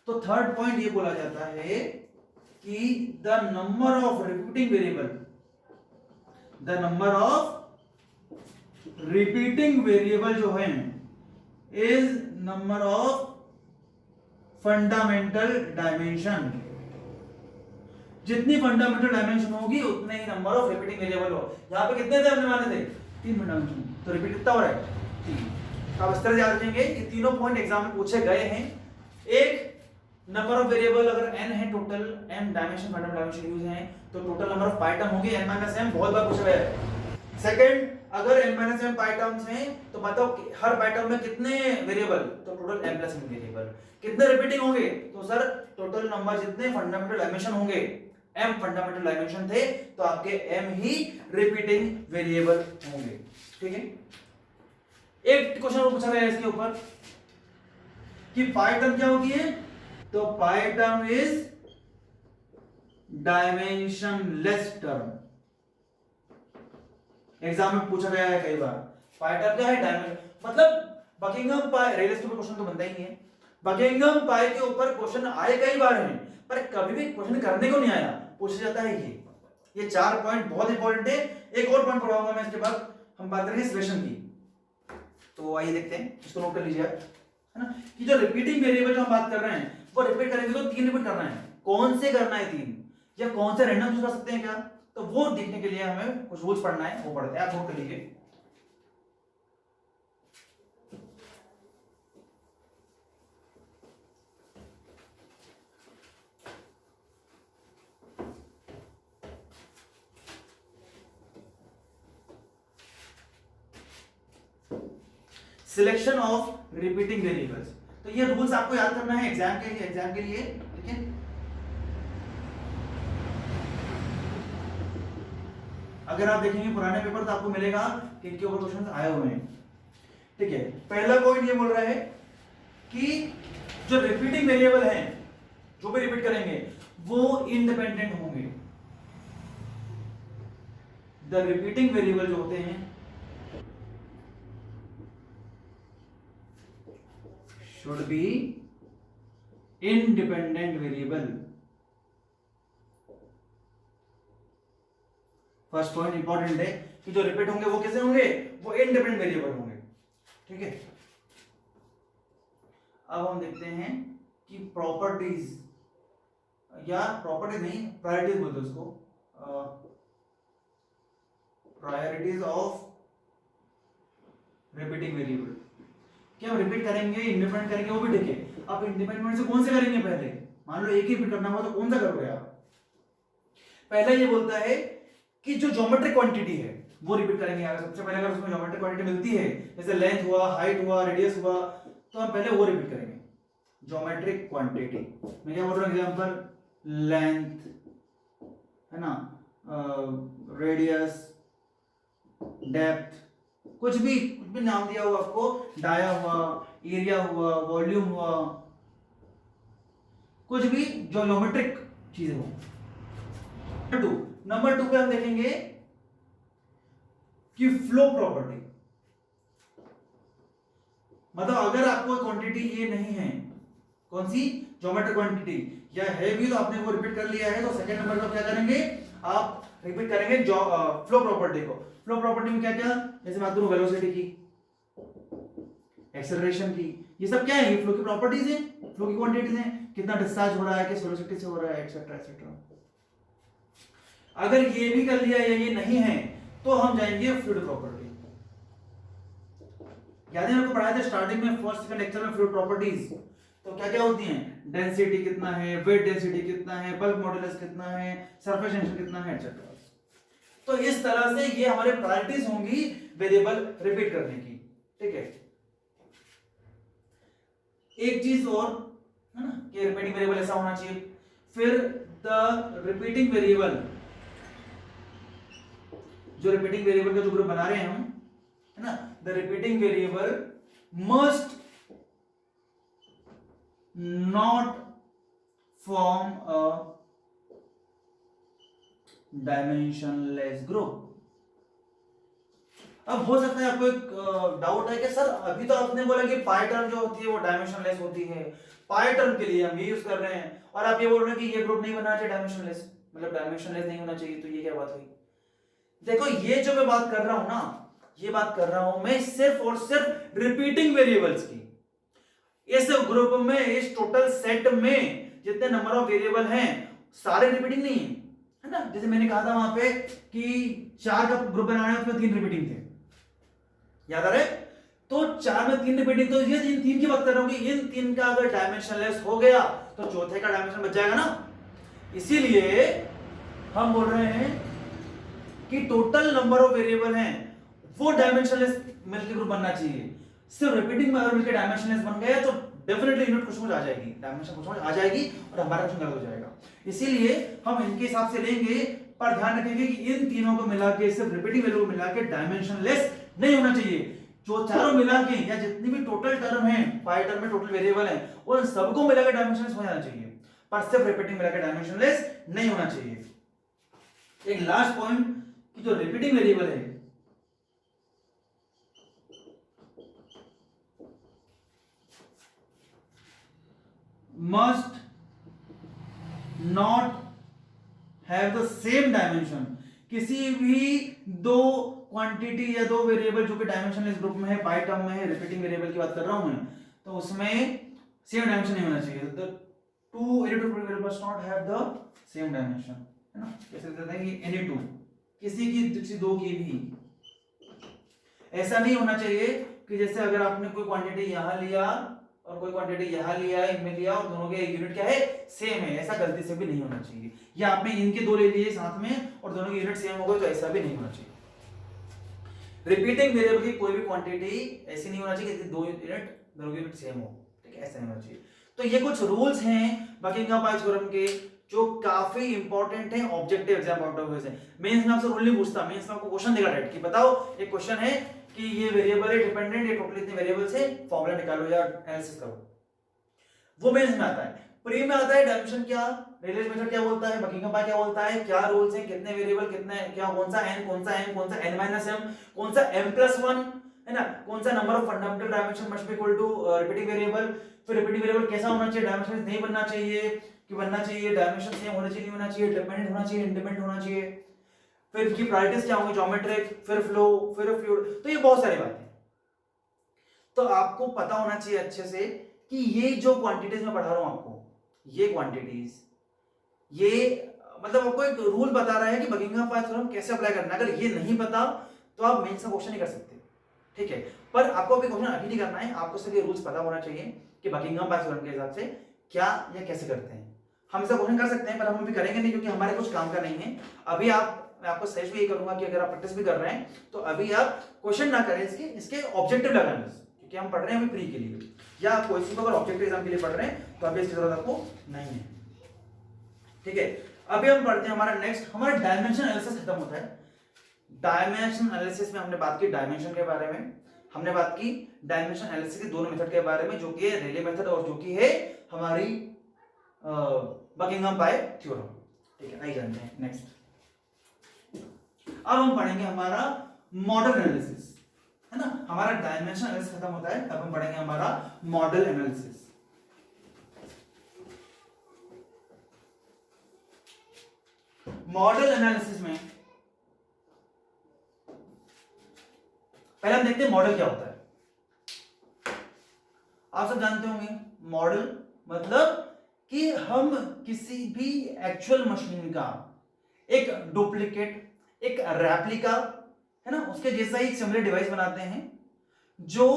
S1: तो थर्ड पॉइंट ये बोला जाता है कि the number of repeating variable, the number of repeating variable जो है is number of fundamental dimension. जितनी फंडामेंटल डायमेंशन होगी उतने ही नंबर ऑफ रिपीटिंग वेरिएबल हो। यहां पे कितने थे हमने माने थे, 3 फंडामेंटल, तो रिपीट कितना हो रहा है, 3। तो आप इस तरह याद रखेंगे कि तीनों पॉइंट एग्जाम में पूछे गए हैं। एक, नंबर ऑफ वेरिएबल अगर n है total, m dimension fundamental dimension use हैं, तो total number of pi term होंगे n - m, बहुत बार पूछा गया है। सेकंड, अगर n - m पाई टर्म्स हैं तो बताओ कि हर पाई टर्म में कितने वेरिएबल, तो टोटल m + m वेरिएबल। कितने रिपीटिंग होंगे, तो सर टोटल नंबर जितने फंडामेंटल डायमेंशन होंगे, m फंडामेंटल डायमेंशन थे तो आपके m ही रिपीटिंग वेरिएबल होंगे, ठीक है। एक क्वेश्चन और पूछा गया है इसके ऊपर कि पाई टर्म क्या होती है, तो pi term is dimensionless term. Exam में पूछा गया है कई बार, पाई टर्म क्या है, डायमेंशन, मतलब बकिंघम पाई, रेलस के ऊपर क्वेश्चन तो बनता ही नहीं है, बकिंघम पाई के ऊपर क्वेश्चन आए कई बार हैं पर कभी भी क्वेश्चन करने को नहीं आया, पूछा जाता है ये 4 पॉइंट बहुत इंपॉर्टेंट है। एक और पॉइंट पढ़ाऊंगा मैं इसके बाद, हम बात करेंगे सिलेक्शन की। तो आइए देखते हैं, इसको नोट कर लीजिए, है ना, कि जो रिपीटिंग वेरिएबल जो हम बात कर रहे हैं वो रिपीट करेंगे तो 3 रिपीट करना है, कौन से करना है 3, या कौन से रैंडम चूज कर सकते हैं क्या, तो वो देखने के लिए हमें कुछ रूल्स पढ़ना है, वो पढ़ते हैं, आप नोट कर लीजिए। सिलेक्शन ऑफ रिपीटिंग वेरिएबल्स, तो ये रूल्स आपको याद करना है एग्जाम के लिए, ठीक है। अगर आप देखेंगे पुराने पेपर तो आपको मिलेगा कि इनके ऊपर क्वेश्चन आए हुए हैं, ठीक है। पहला पॉइंट ये बोल रहा है कि जो रिपीटिंग वेरिएबल हैं, जो भी रिपीट करेंगे वो इंडिपेंडेंट होंगे। द रिपीटिंग वेरिएबल जो होते हैं should be independent variable। First point important है कि जो रिपीट होंगे वो कैसे होंगे, वो इंडिपेंडेंट वेरिएबल होंगे, ठीक है। अब हम देखते हैं कि प्रॉपर्टीज, या प्रॉपर्टीज नहीं, प्रायोरिटीज बोलते हैं उसको, प्रायोरिटीज ऑफ रिपीटिंग वेरिएबल। क्या हम रिपीट करेंगे, इंडिपेंडेंट करेंगे, वो भी ठीक है। आप इंडिपेंडेंट से कौन से करेंगे, पहले मान लो एक ही रिपीट करना हुआ तो कौन सा करोगे आप। पहला ये बोलता है कि जो ज्योमेट्रिक क्वांटिटी है वो रिपीट करेंगे। अगर सबसे पहले अगर उसमें ज्योमेट्रिक क्वांटिटी मिलती है, जैसे लेंथ हुआ, हाइट हुआ, रेडियस हुआ, तो हम पहले वो रिपीट करेंगे, ज्योमेट्रिक क्वांटिटी। मैं क्या बोल रहा हूँ, एग्जांपल लेंथ, है ना, रेडियस, डेप्थ, कुछ भी नाम दिया हुआ आपको, डाया हुआ, एरिया हुआ, वॉल्यूम हुआ, कुछ भी जो ज्योमेट्रिक चीजें हो। नंबर 2 पे हम देखेंगे कि फ्लो प्रॉपर्टी, मतलब अगर आपको क्वांटिटी ये नहीं है, कौन सी, ज्योमेट्रिक क्वांटिटी, या है भी तो आपने वो रिपीट कर लिया है, तो सेकंड नंबर को क्या करेंगे, आप रिपीट करेंगे फ्लो प्रॉपर्टी को। फ्लो प्रॉपर्टी में क्या क्या, जैसे बात करूं वेलोसिटी की, एक्सेलरेशन की, ये सब क्या है, ये फ्लो की प्रॉपर्टीज है, फ्लो की क्वांटिटीज हैं, कितना डिस्चार्ज हो रहा है, किस वेलोसिटी से हो रहा है, एक्सेट्रा एक्सेट्रा। अगर ये भी कर लिया या ये नहीं है तो हम जाएंगे फ्लूइड प्रॉपर्टी। याद है आपको पढ़ाया था स्टार्टिंग में फर्स्ट सेकंड लेक्चर में फ्लूइड प्रॉपर्टीज, तो क्या क्या होती हैं, डेंसिटी कितना है, वेट डेंसिटी कितना है, बल्क मॉडुलस कितना है, सरफेस टेंशन कितना है, एक्सेट्रा। तो इस तरह से ये हमारे प्रायोरिटीज होंगी वेरिएबल रिपीट करने की, ठीक है। एक चीज और है ना कि रिपीटिंग वेरिएबल ऐसा होना चाहिए, फिर द रिपीटिंग वेरिएबल, जो रिपीटिंग वेरिएबल का जो ग्रुप बना रहे हैं हम, है ना, the repeating variable must not form a dimensionless group. अब हो सकता है आपको एक डाउट है कि सर अभी तो आपने बोला कि पाई टर्म जो होती है वो डायमेंशनलेस होती है, पाई टर्म के लिए हम ये यूज कर रहे हैं, और आप ये बोल रहे हैं कि ये ग्रुप नहीं बनना चाहिए डायमेंशनलेस, मतलब डायमेंशनलेस नहीं होना चाहिए, तो ये क्या बात हुई। देखो ये जो मैं बात कर रहा हूं ना, ये बात कर रहा हूं मैं सिर्फ और सिर्फ रिपीटिंग वेरिएबल्स की। इस ग्रुप में, इस टोटल सेट में जितने नंबर ऑफ वेरिएबल हैं सारे रिपीटिंग नहीं है ना। जैसे मैंने कहा था वहां पे कि 4 का ग्रुप बनाना है, उसमें 3 रिपीटिंग थे, याद आ रहा है, तो 4 में 3 रिपीटिंग, तो ये इन 3 की बात कर रहा हूं कि इन 3 का अगर डायमेंशनलेस हो गया तो चौथे का डायमेंशन बच जाएगा ना। इसीलिए हम बोल रहे हैं कि टोटल नंबर ऑफ वेरिएबल हैं वो डायमेंशनलेस मिलकर ग्रुप बनना चाहिए। सिर्फ रिपीटिंग में अगर मिलकर डायमेंशनलेस बन गया तो डेफिनेटली यूनिट कुछ आ जाएगी, डायमेंशन कुछ आ जाएगी और हमारा क्वेश्चन गलत हो जाएगा। इसीलिए हम इनके हिसाब से लेंगे, पर ध्यान रखेंगे कि इन तीनों को मिला के, सिर्फ रिपीटिंग वैल्यू को मिला के डायमेंशनलेस नहीं होना चाहिए। जो चारों मिला के या जितनी भी टोटल टर्म है, पाई टर्म में टोटल वेरिएबल है, उन सबको मिला के डायमेंशनलेस हो जाना चाहिए, पर सिर्फ रिपीटिंग मिला के डायमेंशनलेस नहीं होना चाहिए। एक लास्ट पॉइंट कि जो रिपीटिंग वेरिएबल है must not have the same dimension। किसी भी दो क्वांटिटी या दो वेरिएबल जो कि डायमेंशनलेस ग्रुप में है, पाई टर्म में है, रिपीटिंग वेरिएबल की बात कर रहा हूं मैं, तो उसमें सेम डायमेंशन नहीं होना चाहिए। The two irreducible variables must not have the same dimension, है ना। कैसे कहते हैं कि any two, किसी दो की भी ऐसा नहीं होना चाहिए कि जैसे अगर आपने कोई क्वांटिटी यहां लिया और कोई क्वांटिटी यहां लिया, इनमें लिया, और दोनों के यूनिट क्या है, सेम है, ऐसा गलती से भी नहीं होना चाहिए। या आपने इनके दो ले लिए साथ में और दोनों के यूनिट सेम हो गए, तो ऐसा भी नहीं होना चाहिए। रिपीटिंग वेरिएबल की कोई भी क्वांटिटी ऐसी नहीं होना चाहिए कि दो यूनिट, दोनों के यूनिट सेम हो, ठीक है, ऐसा नहीं होना चाहिए। तो ये कुछ रूल्स हैं बकिंघम पाई थ्योरम के जो काफी इंपॉर्टेंट है objective exam point of view से। मेंस में आपसे रूल नहीं पूछता, मेंस में आपको क्वेश्चन देगा डायरेक्ट कि बताओ, एक क्वेश्चन है कि ये वेरिएबल है डिपेंडेंट, ये टोटल इतने वेरिएबल्स है, फॉर्मूला निकालो या एनालिसिस करो, वो मेंस में आता है। प्री में आता है डायमेंशन क्या, रेलेस मेथड क्या बोलता है, बकिंघम पाई क्या बोलता है, क्या रूल्स हैं, कितने वेरिएबल, कितने क्या, कौन सा n, कौन सा m, कौन सा n माइनस m, कौन सा m+1, है ना, कौन सा number of fundamental dimension must be equal to repeating variable. फिर रिपीटिंग वेरिएबल कैसा होना चाहिए, डायमेंशन नहीं बनना चाहिए कि बनना चाहिए, डायमेंशन सेम होना चाहिए, नहीं होना चाहिए, डिपेंडेंट होना चाहिए, इंडिपेंडेंट होना चाहिए, फिर इसकी प्रायोरिटीज क्या होंगी, ज्योमेट्रिक, फिर फ्लो, फिर फ्लूइड, तो ये बहुत सारी बातें। तो आपको पता होना चाहिए अच्छे से कि ये जो क्वांटिटीज मैं पढ़ा रहा हूं आपको, ये क्वांटिटीज, ये मतलब आपको एक रूल बता रहा है कि बकिंघम पाई थ्योरम कैसे अप्लाई करना है। अगर ये नहीं पता तो आप मेंस का क्वेश्चन नहीं कर सकते, ठीक है। पर आपको अभी क्वेश्चन अभी नहीं करना है, आपको सिर्फ ये रूल्स पता होना चाहिए कि बकिंघम पाई थ्योरम के हिसाब से क्या या कैसे करते हैं। हम ऐसा क्वेश्चन कर सकते हैं, पर हम अभी करेंगे नहीं क्योंकि हमारे कुछ काम का नहीं है अभी। मैं आपको सजेस्ट भी यही करूंगा कि अगर आप प्रैक्टिस भी कर रहे हैं तो अभी आप क्वेश्चन ना करें, इसके ऑब्जेक्टिव लगाना, क्योंकि हम पढ़ रहे हैं अभी प्री के लिए, या कोई सी अगर ऑब्जेक्टिव एग्जाम के लिए पढ़ रहे हैं तो अभी इसकी जरूरत आपको नहीं है, ठीक है। अभी हम पढ़ते हैं हमारा नेक्स्ट, हमारा डायमेंशन एनालिसिस खत्म होता है। डायमेंशन एनालिसिस में हमने बात की डायमेंशन के बारे में, हमने बात की डायमेंशन एनालिसिस के दोनों मेथड के बारे में, जो कि है रेले मेथड और जो कि है हमारी बकिंघम पाई थ्योरम, ठीक है। आइए जानते हैं नेक्स्ट। अब हम पढ़ेंगे हमारा मॉडल एनालिसिस, है ना। हमारा डायमेंशन एनालिसिस खत्म होता है, अब हम पढ़ेंगे हमारा मॉडल एनालिसिस। मॉडल एनालिसिस में पहले हम देखते हैं मॉडल क्या होता है। आप सब जानते होंगे मॉडल मतलब कि हम किसी भी एक्चुअल मशीन का एक डुप्लीकेट, एक रेप्लिका, है ना, उसके जैसा ही सिमिलर डिवाइस बनाते हैं जो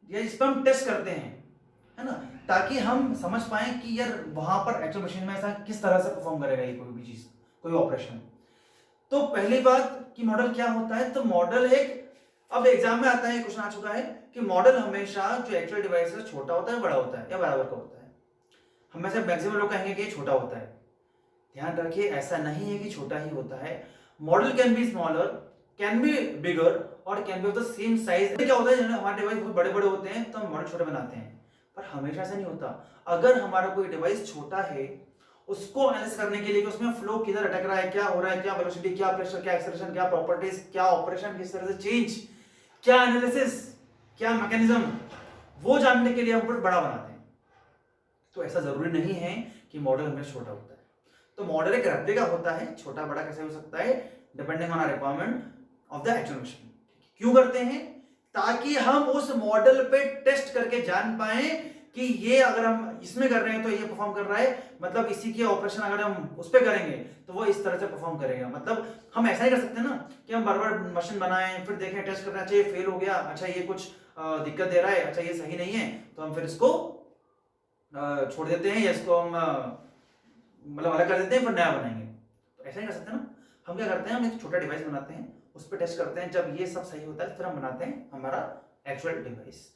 S1: या जिस पर हम टेस्ट करते हैं, है ना, ताकि हम समझ पाए कि यार वहां पर एक्चुअल मशीन में ऐसा किस तरह से परफॉर्म करेगा ये कोई भी चीज, कोई ऑपरेशन। तो पहली बात कि मॉडल क्या होता है, तो मॉडल एक, अब एग्जाम में आता है, क्वेश्चन आ चुका है कि मॉडल हमेशा जो एक्चुअल डिवाइस है छोटा होता है, बड़ा होता है या बराबर का होता है। हम में से मैक्सिमम लोग कहेंगे कि ये छोटा होता है। ध्यान रखिए ऐसा नहीं है कि छोटा ही होता है। Model can be smaller, can be bigger और can be of the same size. क्या होता है जब हमारे डिवाइस बहुत बड़े बड़े होते हैं तो हम मॉडल छोटे बनाते हैं, पर हमेशा ऐसा नहीं होता। अगर हमारा कोई डिवाइस छोटा है, उसको एनालिसिस करने के लिए कि उसमें फ्लो किधर अटक रहा है, क्या हो रहा है, क्या वेलोसिटी, क्या प्रेशर, क्या एक्सेलरेशन, क्या प्रॉपर्टीज, क्या ऑपरेशन किस तरह से चेंज, क्या एनालिसिस, क्या मैकेनिज्म, वो जानने के लिए हम बड़ा बनाते हैं। तो ऐसा जरूरी नहीं है कि मॉडल हमेशा छोटा होता है। तो मॉडल एक रेप्लिका होता है, छोटा बड़ा कैसे हो सकता है, depending on our requirement of the actual machine. क्यों करते हैं, ताकि हम उस मॉडल पे टेस्ट करके जान पाए कि ये अगर हम इसमें कर रहे हैं तो ये परफॉर्म कर रहा है, मतलब इसी के ऑपरेशन अगर हम उस पर करेंगे तो वो इस तरह से परफॉर्म करेगा। मतलब हम ऐसा नहीं कर सकते ना कि हम बार बार मशीन बनाएं, फिर देखें, टेस्ट करना चाहिए, फेल हो गया, अच्छा ये कुछ दिक्कत दे रहा है, अच्छा ये सही नहीं है, तो हम फिर इसको छोड़ देते हैं या इसको हम मतलब अलग कर देते हैं, फिर नया बनाएंगे। तो ऐसा नहीं कर सकते ना। हम क्या करते हैं, हम एक छोटा डिवाइस बनाते हैं, उस पर टेस्ट करते हैं, जब ये सब सही होता है फिर हम बनाते हैं हमारा एक्चुअल डिवाइस।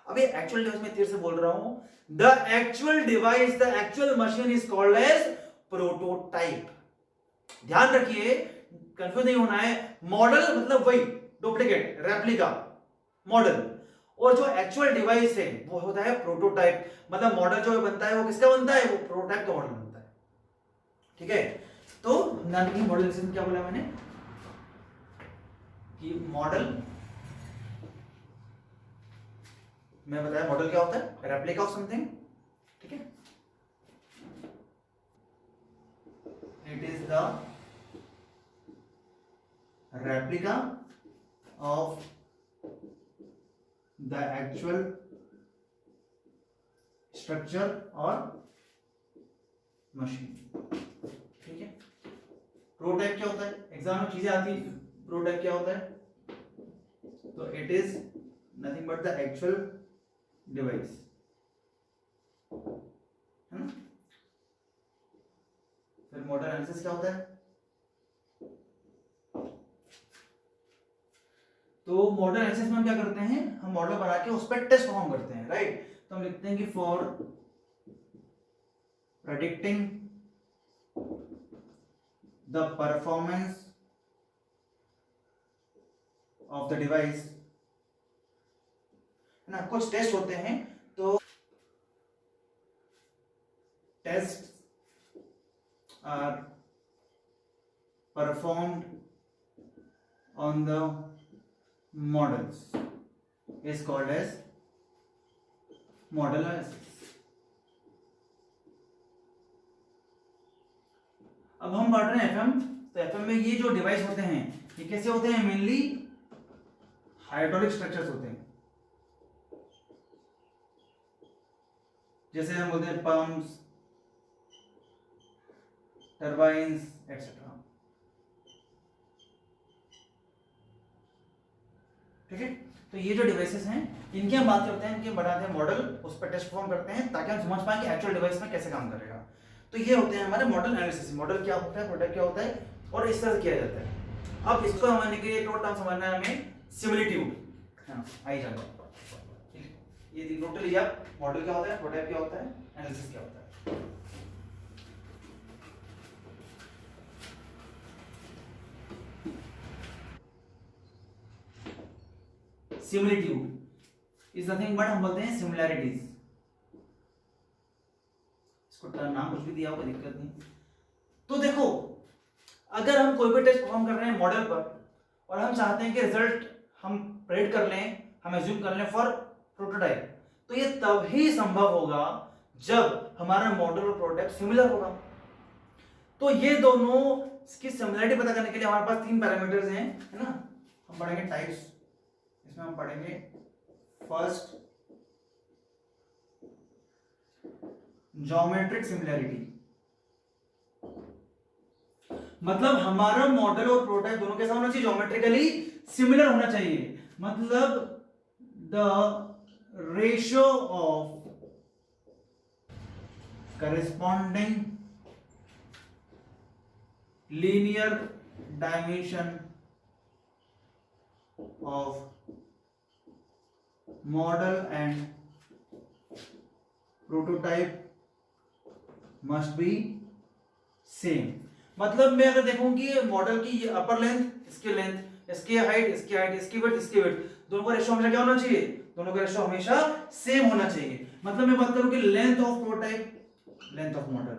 S1: अब ये एक्चुअल डिवाइस में देर से बोल रहा हूं, the actual device, the actual machine is called as prototype. ध्यान रखिए, कंफ्यूज नहीं होना है। मॉडल मतलब वही डुप्लीकेट, रेप्लिका, मॉडल, और जो एक्चुअल डिवाइस है वो होता है प्रोटोटाइप। मतलब मॉडल जो बनता है वो किसका बनता है, वो प्रोटोटाइप का मॉडल बनता है। ठीक है, तो मॉडल क्या बोला मैंने कि मॉडल मैं बताया मॉडल क्या होता है, रेप्लिका ऑफ समथिंग। ठीक है, it is the replica of the actual structure और मशीन। ठीक है, प्रोटोटाइप क्या होता है, एग्जाम में चीजें आती है। प्रोटोटाइप क्या होता है, तो it is nothing but the actual device, है ना। फिर मॉडल एनालिसिस क्या होता है, तो मॉडल एनालिसिस में हम क्या करते हैं, हम मॉडल बना के उस पर टेस्ट परफॉर्म करते हैं, राइट। तो हम लिखते हैं कि for predicting the performance of the device, है ना, कुछ टेस्ट होते हैं। तो test are performed on the models is called as model analysis. अब हम पढ़ रहे हैं एफएम, तो एफएम में ये जो डिवाइस होते हैं ये कैसे होते हैं, मेनली हाइड्रोलिक स्ट्रक्चर्स होते हैं। जैसे हम बोलते हैं पंप्स, टर्बाइंस एक्सेट्रा। ठीक है, तो ये जो डिवाइसेस हैं इनकी हम बात करते हैं, इनके बनाते हैं मॉडल, उस पर टेस्ट परफॉर्म करते हैं ताकि हम समझ पाएं कि एक्चुअल डिवाइस में कैसे काम करेगा। तो ये होते हैं हमारे मॉडल एनालिसिस। मॉडल क्या होता है, प्रोडक्ट क्या होता है, और इस तरह से किया जाता है। अब इसको समझने के लिए टोटल टर्म समझना है हमें, सिमिलिट्यूड। हाँ, आई जाओ, ये नोट कर लीजिए आप, मॉडल क्या होता है, प्रोडक्ट क्या होता है, एनालिसिस क्या होता है। सिमिलिट्यूड इज नथिंग बट हम बोलते हैं सिमिलैरिटीज। इसको नाम कुछ भी दिया होगा, दिक्कत नहीं। तो देखो, अगर हम कोई भी टेस्ट परफॉर्म कर रहे हैं मॉडल पर, और हम चाहते हैं कि रिजल्ट हम प्रेडिक्ट कर लें, हम एज्यूम कर लें फॉर प्रोटोटाइप। तो ये तब ही संभव होगा जब हमारा मॉडल और प्रोटोटाइप सिमिलर होगा। तो ये दोनों की सिमिलरिटी पता करने के लिए हमारे पास 3 पैरामीटर्स हैं, है ना। हम पढ़ेंगे टाइप्स, इसमें हम पढ़ेंगे फर्स्ट ज्योमेट्रिक सिमिलरिटी, मतलब हमारा मॉडल और प्रोटोटाइप दोनों कैसा होना चाहिए, ज्योमेट्रिकली सिमिलर होना चाहिए। मतलब the ratio of corresponding linear dimension of model and prototype must be same। मतलब मैं अगर देखूं कि मॉडल की ये अपर लेंथ, इसकी लेंथ, इसकी हाइट, इसकी हाइट, इसकी विड्थ, इसकी विड्थ, दोनों का रेशियो हमेशा क्या होना चाहिए, दोनों का रेशियो हमेशा सेम होना चाहिए। मतलब मैं बात करूं कि length of prototype, length of model,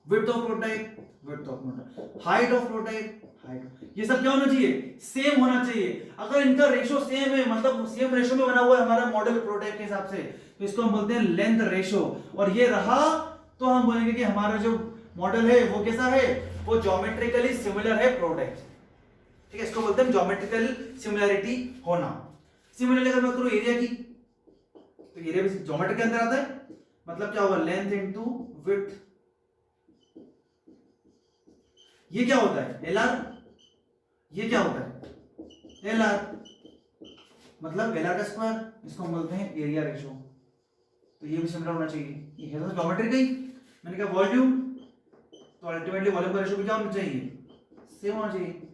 S1: width of prototype, width of model, height of prototype, height, ये सब क्या होना चाहिए, सेम होना चाहिए। अगर इनका रेशियो सेम है, मतलब सेम रेशियो में बना हुआ है हमारा मॉडल प्रोटोटाइप के हिसाब से, तो इसको हम बोलते हैं लेंथ रेशियो। और ये रहा तो हम बोलेंगे कि हमारा जो मॉडल है वो कैसा है, वो ज्योमेट्रिकली सिमिलर है प्रोटोटाइप। ठीक है, इसको बोलते हैं ज्योमेट्रिकल सिमिलरिटी होना। सिमिलरली अगर मैं करूं एरिया की, तो एरिया भी ज्योमेट्री के अंदर आता है। मतलब क्या होगा, लेंथ इनटू विड्थ, ये क्या होता है एलआर, ये क्या होता है एलआर, मतलब एलआर का स्क्वायर, इसको हम बोलते हैं एरिया रेशियो। तो ये भी सिमिलर होना चाहिए, ये है तो ज्योमेट्री का ही। मैंने कहा वॉल्यूम, तो अल्टीमेटली वॉल्यूम का रेशियो भी क्या होना चाहिए, सेम होना चाहिए।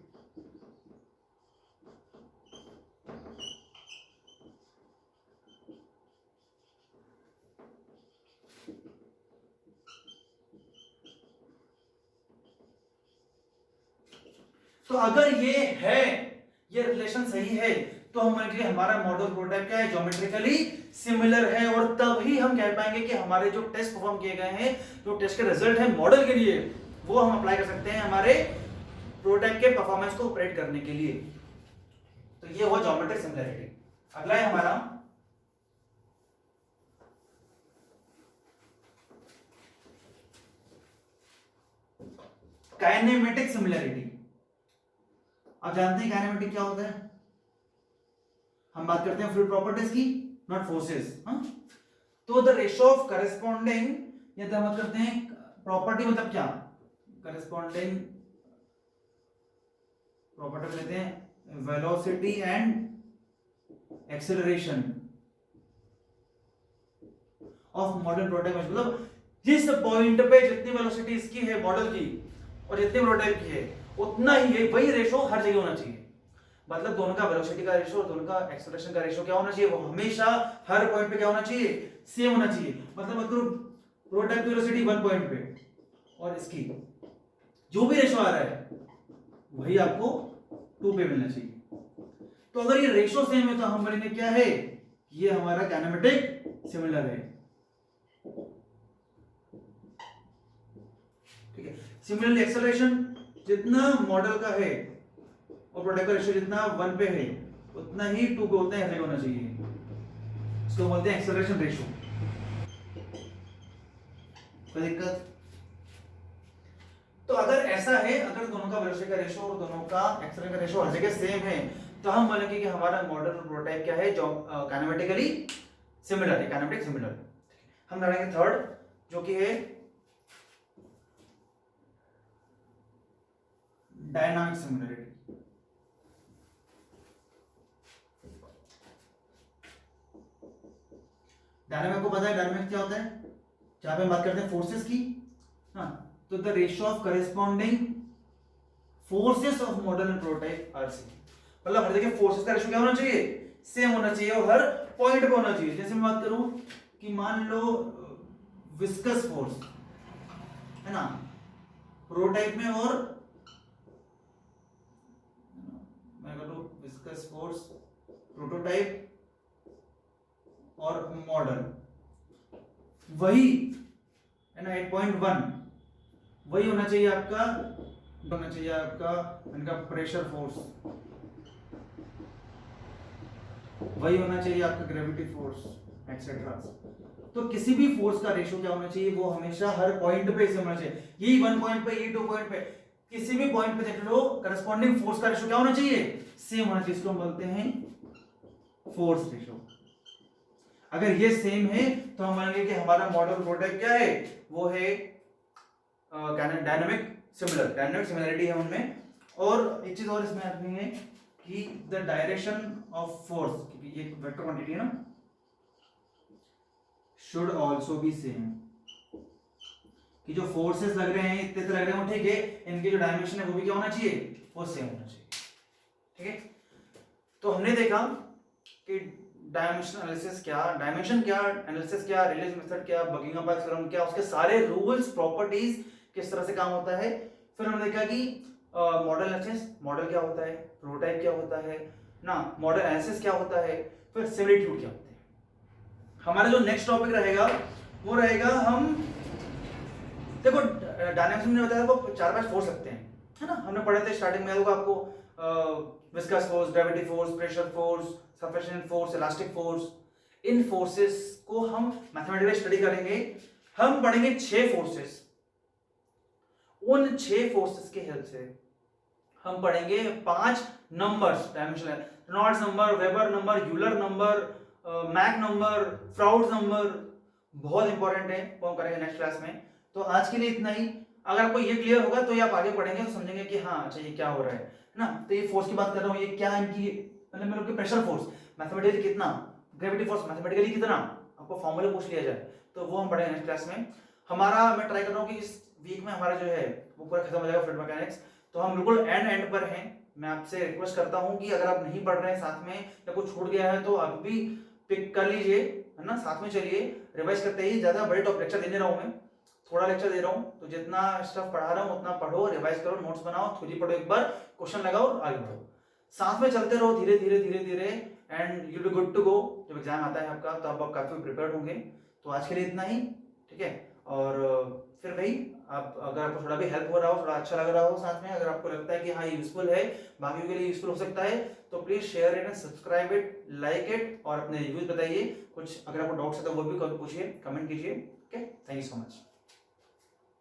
S1: तो अगर ये है, ये रिलेशन सही है, तो हम बोलेंगे हमारा मॉडल प्रोटोटाइप क्या है, ज्योमेट्रिकली सिमिलर है। और तब ही हम कह पाएंगे कि हमारे जो टेस्ट परफॉर्म किए गए हैं, जो टेस्ट के रिजल्ट है मॉडल के लिए, वो हम अप्लाई कर सकते हैं हमारे प्रोटोटाइप के परफॉर्मेंस को ऑपरेट करने के लिए। तो ये हुआ ज्योमेट्रिक सिमिलरिटी। अगला है हमारा काइनेमेटिक सिमिलरिटी। आप जानते हैं काइनेमेटिक क्या होता है, हम बात करते हैं फ्लूइड प्रॉपर्टीज की, नॉट फोर्सेस। तो द रेशियो ऑफ करेस्पॉन्डिंग, या तो बात करते हैं प्रॉपर्टी, मतलब क्या, करेस्पॉन्डिंग प्रॉपर्टी लेते हैं velocity and acceleration of model prototype. मतलब जिस पॉइंट पे जितनी वेलोसिटी इसकी है मॉडल की और जितनी प्रोटोटाइप की है, उतना ही है, वही रेशो हर जगह होना चाहिए। मतलब दोनों का वेलोसिटी का रेशो और दोनों का एक्सेलरेशन का रेशो क्या होना चाहिए, वो हमेशा हर पॉइंट पे क्या होना चाहिए, सेम होना चाहिए। मतलब प्रोटोटाइप की वेलोसिटी 1 पॉइंट पे और इसकी जो भी रेशो आ रहा है वही आपको 2 पे मिलना चाहिए। तो अगर ये रेशो सेम है तो हम बोलेंगे क्या है, ये हमारा काइनेमेटिक सिमिलर है। ठीक है, सिमिलरली एक्सेलरेशन जितना मॉडल का है और प्रोटोटाइप का रेशियो जितना 1 पे है, उतना ही 2 पे होता है, होना चाहिए। इसको बोलते हैं एक्सेलरेशन रेशियो। कोई दिक्कत? तो अगर ऐसा है, अगर दोनों का वेलोसिटी का रेशियो और दोनों का एक्सेलरेशन का रेशियो हर जगह सेम है, तो हम बोलेंगे कि हमारा मॉडल और प्रोटोटाइप क्या है, जो काइनेमेटिकली सिमिलर है, काइनेमेटिक सिमिलर। हम लड़ेंगे थर्ड, जो कि है डायनामिक सिमिलरिटी। डायनामिक को पता है, डायनामिक क्या होता है, जहां पे हम बात करते हैं फोर्सेस की। हाँ, तो the ratio of corresponding forces of model and prototype are same. मतलब हर जगह फोर्सेस का रेशियो क्या होना चाहिए, सेम होना चाहिए और हर पॉइंट पे होना चाहिए। जैसे मैं बात करूं कि मान लो विस्कस फोर्स है ना प्रोटोटाइप में, और मैं करूं विस्कस फोर्स प्रोटोटाइप और मॉडल, वही है ना 8.1 वही होना चाहिए आपका, होना चाहिए आपका इनका प्रेशर फोर्स वही होना चाहिए आपका ग्रेविटी फोर्स एक्सेट्रा। तो किसी भी फोर्स का रेशियो क्या होना चाहिए, वो हमेशा हर पॉइंट पे से होना चाहिए। ये 1 पॉइंट पे, ये 2 पॉइंट पे, किसी भी पॉइंट पे देख लो करस्पॉन्डिंग फोर्स का रेशियो क्या होना चाहिए, सेम होना चाहिए। इसको हम बोलते हैं फोर्स रेशियो। अगर ये सेम है तो हम मानेंगे कि हमारा मॉडल प्रोडक्ट क्या है, वो है डायनामिक सिमिलर, डायनामिक सिमिलरिटी है उनमें। और एक चीज और इसमें रखनी है कि द डायरेक्शन ऑफ फोर्स, क्योंकि ये वेक्टर क्वांटिटी है ना, शुड आल्सो बी सेम। कि जो फोर्सेस लग रहे हैं इतने लग रहे हैं वो ठीक है, इनकी जो डायमेंशन है वो भी क्या होना चाहिए, वो सेम होना चाहिए। ठीक है, तो हमने देखा कि डायमेंशन एनालिसिस क्या, डायमेंशन क्या, एनालिसिस क्या, रिलेज मेथड क्या, बकिंघम पार्क्स थ्योरम क्या, उसके सारे रूल्स प्रॉपर्टीज किस तरह से काम होता है। फिर हमने देखा कि मॉडल एनालिसिस, मॉडल क्या होता है, प्रोटोटाइप क्या होता है ना, मॉडल एनालिसिस क्या होता है, फिर सिमिलिट्यूड क्या होता है। हमारा जो नेक्स्ट टॉपिक रहेगा वो रहेगा, हम देखो डायनामिक्स में बताया आपको 4-5 फोर्स लगते हैं, है ना, हमने पढ़े थे स्टार्टिंग में आपको viscous force, gravity force, pressure force, sufficient force, elastic force. इन फोर्सेस को हम मैथमेटिकली स्टडी करेंगे। हम पढ़ेंगे 6 फोर्सेस। उन 6 फोर्सेस के हेल्प से हम पढ़ेंगे 5 numbers, dimension, Reynolds number, weber number, Euler number, Mach number, Froude number, बहुत इंपॉर्टेंट है, वो हम करेंगे नेक्स्ट क्लास में। तो आज के लिए इतना ही। अगर आपको ये क्लियर होगा तो ये आप आगे पढ़ेंगे तो समझेंगे कि हाँ अच्छा ये क्या हो रहा है ना। तो ये फोर्स की बात कर रहा हूँ, ये क्या इनकी मतलब मैं लोग प्रेशर फोर्स मैथमेटिकली कितना, ग्रेविटी फोर्स मैथमेटिकली कितना, आपको फॉर्मूला पूछ लिया जाए तो वो हम पढ़ेंगे नेक्स्ट क्लास में। हमारा मैं ट्राई कर रहा हूँ कि इस वीक में हमारा जो है वो पूरा खत्म हो जाएगा फ्लूइड मैकेनिक्स। तो हम बिल्कुल एंड पर हैं। मैं आपसे रिक्वेस्ट करता हूँ कि अगर आप नहीं पढ़ रहे हैं साथ में या कुछ छूट गया है तो आप भी पिक कर लीजिए, है ना, साथ में चलिए, रिवाइज करते ही। ज्यादा बड़े टॉप लेक्चर देने रहा हूँ, मैं थोड़ा लेक्चर दे रहा हूँ, तो जितना स्टफ पढ़ा रहा हूँ उतना पढ़ो, रिवाइज करो, नोट्स बनाओ, खुद ही पढ़ो, एक बार क्वेश्चन लगाओ और आगे बढ़ो। साथ में चलते रहो धीरे धीरे धीरे धीरे, and you be good to go. जब एग्जाम आता है आपका तो आप काफी प्रिपेयर्ड होंगे। तो आज के लिए इतना ही, ठीक है। और फिर भाई आप अगर आपको थोड़ा भी हेल्प हो रहा हो, थोड़ा अच्छा लग रहा हो साथ में, अगर आपको लगता है कि हाँ ये यूजफुल है, बाकी के लिए यूजफुल हो सकता है, तो please share it and subscribe it, like it, और अपने रिव्यूज बताइए। कुछ अगर आपको डाउट्स है तो वो भी पूछिए, कमेंट कीजिए। Okay, thank you so much.